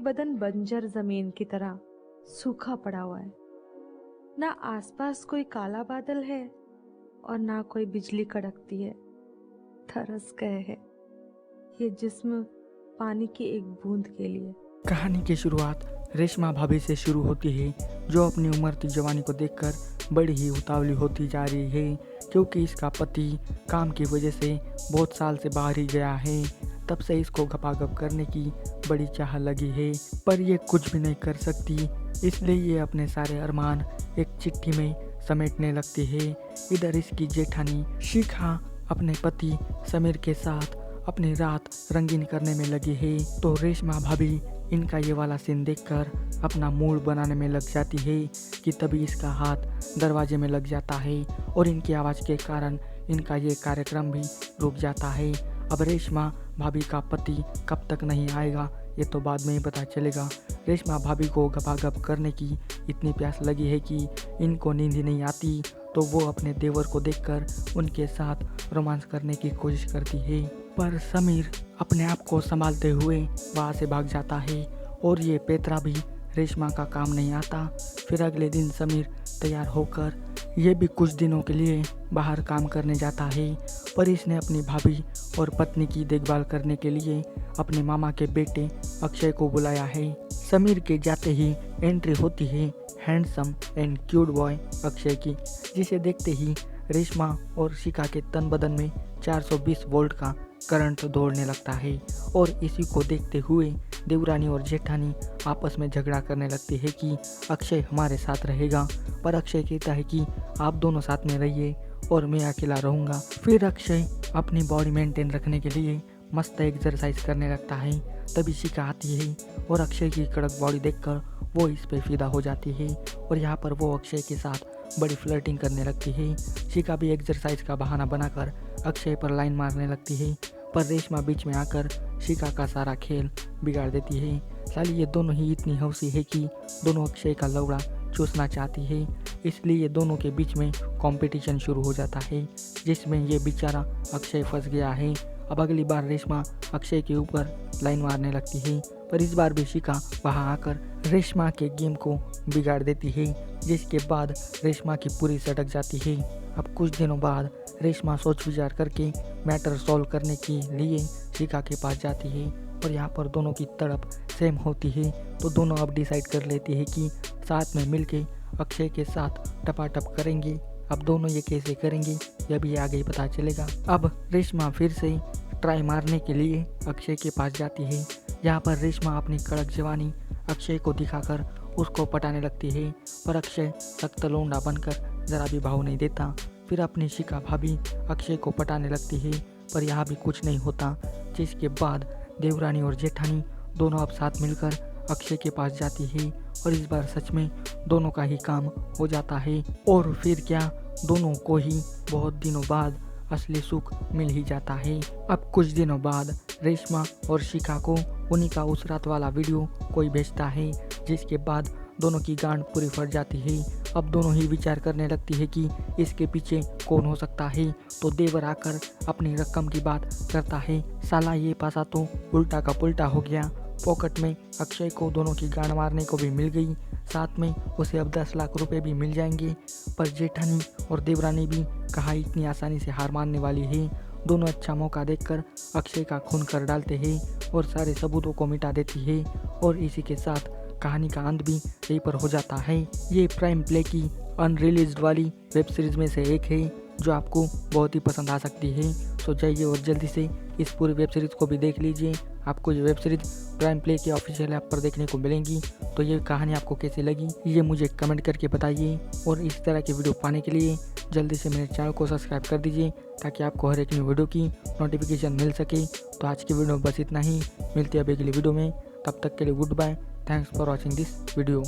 बदन बंजर जमीन की तरह सूखा पड़ा हुआ है। ना आसपास कोई काला बादल है और ना कोई बिजली कड़कती है। तरस गए हैं ये जिस्म पानी की एक बूंद के लिए। कहानी की शुरुआत रेशमा भाभी से शुरू होती है, जो अपनी उमड़ती जवानी को देखकर बड़ी ही उतावली होती जा रही है, क्योंकि इसका पति काम की वजह से बहुत साल से बाहर ही गया है। तब से इसको गपागप करने की बड़ी चाह लगी है, पर ये कुछ भी नहीं कर सकती। इसलिए ये अपने सारे अरमान एक चिट्ठी में समेटने लगती है। इधर इसकी जेठानी शिखा अपने पति समीर के साथ अपनी रात रंगीन करने में लगी है, तो रेशमा भाभी इनका ये वाला सीन देखकर अपना मूड बनाने में लग जाती है कि तभी इसका हाथ दरवाजे में लग जाता है और इनकी आवाज़ के कारण इनका ये कार्यक्रम भी रुक जाता है। अब रेशमा भाभी का पति कब तक नहीं आएगा ये तो बाद में ही पता चलेगा। रेशमा भाभी को गपागप करने की इतनी प्यास लगी है कि इनको नींद ही नहीं आती, तो वो अपने देवर को देखकर उनके साथ रोमांस करने की कोशिश करती है। पर समीर अपने आप को संभालते हुए वहाँ से भाग जाता है और ये पेतरा भी रेशमा का काम नहीं आता। फिर अगले दिन समीर तैयार होकर ये भी कुछ दिनों के लिए बाहर काम करने जाता है, पर इसने अपनी भाभी और पत्नी की देखभाल करने के लिए अपने मामा के बेटे अक्षय को बुलाया है। समीर के जाते ही एंट्री होती है handsome and cute boy Akshay की, जिसे देखते ही रेशमा और शिखा के तन बदन में 420 वोल्ट का करंट दौड़ने लगता है और इसी को देखते हुए देवरानी और जेठानी आपस में झगड़ा करने लगती है कि अक्षय हमारे साथ रहेगा, पर अक्षय कहता है कि आप दोनों साथ में रहिए और मैं अकेला रहूँगा। फिर अक्षय अपनी बॉडी मेंटेन रखने के लिए मस्त एक्सरसाइज करने लगता है। तभी शिखा आती है और अक्षय की कड़क बॉडी देखकर वो इस पे फिदा हो जाती है और यहाँ पर वो अक्षय के साथ बड़ी फ्लर्टिंग करने लगती है। शिखा भी एक्सरसाइज का बहाना बनाकर अक्षय पर लाइन मारने लगती है, पर रेशमा बीच में आकर शिखा का सारा खेल बिगाड़ देती है। साली ये दोनों ही इतनी हौसी है कि दोनों अक्षय का लौड़ा चूसना चाहती है, इसलिए दोनों के बीच में कंपटीशन शुरू हो जाता है, जिसमें ये बेचारा अक्षय फंस गया है। अब अगली बार रेशमा अक्षय के ऊपर लाइन मारने लगती है, पर इस बार भी शिखा वहां आकर रेशमा के गेम को बिगाड़ देती है, जिसके बाद रेशमा की पूरी सटक जाती है। अब कुछ दिनों बाद रेशमा सोच विचार करके मैटर सॉल्व करने के लिए शिखा के पास जाती है और यहाँ पर दोनों की तड़प सेम होती है, तो दोनों अब डिसाइड कर लेती है कि साथ में मिलके अक्षय के साथ टपाटप करेंगे। अब दोनों ये कैसे करेंगे यह भी आगे ही पता चलेगा। अब रेशमा फिर से ट्राई मारने के लिए अक्षय के पास जाती है। यहाँ पर रेशमा अपनी कड़क जवानी अक्षय को दिखाकर उसको पटाने लगती है, पर अक्षय सख्त लोंडा बनकर जरा भी भाव नहीं देता। फिर अपनी शिखा भाभी अक्षय को पटाने लगती है, पर यहाँ भी कुछ नहीं होता, जिसके बाद देवरानी और जेठानी दोनों अब साथ मिलकर अक्षय के पास जाती है और इस बार सच में दोनों का ही काम हो जाता है। और फिर क्या, दोनों को ही बहुत दिनों बाद असली सुख मिल ही जाता है। अब कुछ दिनों बाद रेशमा और शिखा को उन्हीं का उस रात वाला वीडियो कोई भेजता है, जिसके बाद दोनों की गांड पूरी फट जाती है। अब दोनों ही विचार करने लगती है कि इसके पीछे कौन हो सकता है, तो देवर आकर अपनी रकम की बात करता है। साला ये पासा तो उल्टा का पुल्टा हो गया। पॉकेट में अक्षय को दोनों की गांड मारने को भी मिल गई, साथ में उसे अब 10 लाख रुपए भी मिल जाएंगे। पर जेठानी और देवरानी भी कहाँ इतनी आसानी से हार मानने वाली है। दोनों अच्छा मौका देखकर अक्षय का खून कर डालते हैं और सारे सबूतों को मिटा देती है, और इसी के साथ कहानी का अंत भी यहीं पर हो जाता है। ये प्राइम प्ले की अनरिलीज्ड वाली वेब सीरीज में से एक है, जो आपको बहुत ही पसंद आ सकती है। तो जाइए और जल्दी से इस पूरी वेब सीरीज़ को भी देख लीजिए। आपको ये वेब सीरीज़ प्राइम प्ले के ऑफिशियल ऐप पर देखने को मिलेंगी। तो ये कहानी आपको कैसी लगी ये मुझे कमेंट करके बताइए, और इस तरह की वीडियो पाने के लिए जल्दी से मेरे चैनल को सब्सक्राइब कर दीजिए, ताकि आपको हर एक न्यू वीडियो की नोटिफिकेशन मिल सके। तो आज की वीडियो में बस इतना ही, मिलती है अगली वीडियो में, तब तक के लिए goodbye. Thanks for watching this video.